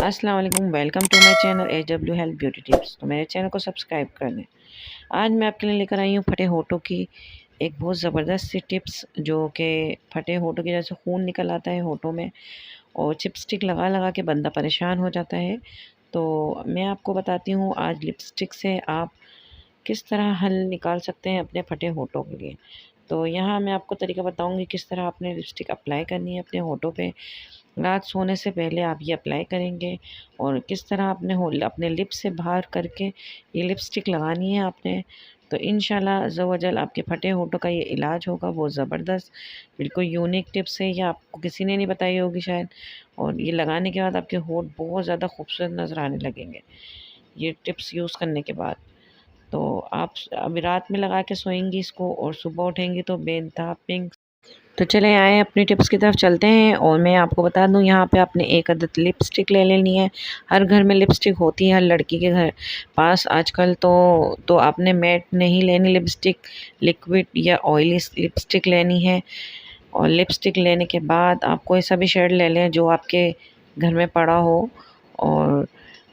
अस्सलाम वालेकुम, welcome to my channel H health beauty tips. तो मेरे चैनल को सब्सक्राइब कर दें। आज मैं आपके लिए लेकर आई हूँ फटे होठों की एक बहुत ज़बरदस्त सी टिप्स, जो कि फटे होठों की जैसे खून निकल आता है होठों में और चिपस्टिक लगा लगा के बंदा परेशान हो जाता है। तो मैं आपको बताती हूँ आज लिपस्टिक से आप किस तरह हल निकाल सकते हैं अपने फटे होठों के लिए। तो यहाँ मैं आपको तरीका बताऊँगी किस तरह आपने लिपस्टिक अप्लाई करनी है अपने होठों पे। रात सोने से पहले आप ये अप्लाई करेंगे और किस तरह आपने अपने लिप से बाहर करके ये लिपस्टिक लगानी है आपने। तो इंशाल्लाह अज़्ज़ा वजल आपके फटे होठों का ये इलाज होगा बहुत ज़बरदस्त, बिल्कुल यूनिक टिप्स है, ये आपको किसी ने नहीं बताई होगी शायद। और ये लगाने के बाद आपके होठ बहुत ज़्यादा खूबसूरत नज़र आने लगेंगे ये टिप्स यूज़ करने के बाद। तो आप अभी रात में लगा के सोएंगी इसको और सुबह उठेंगी तो बेनता पिंक। तो चले आए अपनी टिप्स की तरफ चलते हैं और मैं आपको बता दूं, यहाँ पे आपने एक अदद लिपस्टिक ले लेनी है। हर घर में लिपस्टिक होती है, हर लड़की के घर पास आजकल। तो आपने मैट नहीं लेनी लिपस्टिक, लिक्विड या ऑयली लिपस्टिक लेनी है। और लिपस्टिक लेने के बाद आप कोई सा भी शेड ले लें जो आपके घर में पड़ा हो, और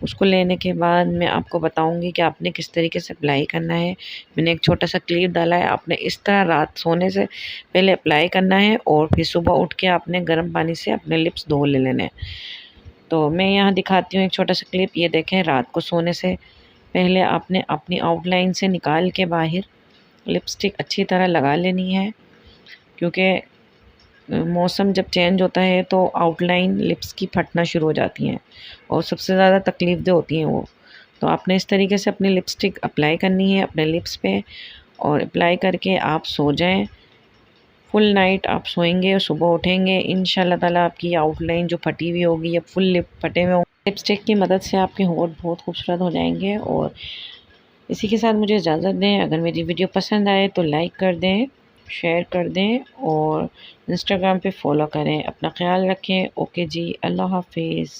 उसको लेने के बाद मैं आपको बताऊंगी कि आपने किस तरीके से अप्लाई करना है। मैंने एक छोटा सा क्लिप डाला है, आपने इस तरह रात सोने से पहले अप्लाई करना है और फिर सुबह उठ के आपने गर्म पानी से अपने लिप्स धो ले लेने हैं। तो मैं यहाँ दिखाती हूँ एक छोटा सा क्लिप, ये देखें। रात को सोने से पहले आपने अपनी आउटलाइन से निकाल के बाहर लिपस्टिक अच्छी तरह लगा लेनी है, क्योंकि मौसम जब चेंज होता है तो आउटलाइन लिप्स की फटना शुरू हो जाती हैं और सबसे ज़्यादा तकलीफ़देह होती हैं वो। तो आपने इस तरीके से अपनी लिपस्टिक अप्लाई करनी है अपने लिप्स पे और अप्लाई करके आप सो जाएं। फुल नाइट आप सोएंगे और सुबह उठेंगे इंशाल्लाह ताला आपकी आउटलाइन जो फटी हुई होगी या फुल लिप फटे हुए होंगे, लिपस्टिक की मदद से आपके होंठ बहुत खूबसूरत हो जाएंगे। और इसी के साथ मुझे इजाज़त दें। अगर मेरी वीडियो पसंद आए तो लाइक कर दें, शेयर कर दें और इंस्टाग्राम पे फॉलो करें। अपना ख्याल रखें। ओके जी, अल्लाह हाफिज़।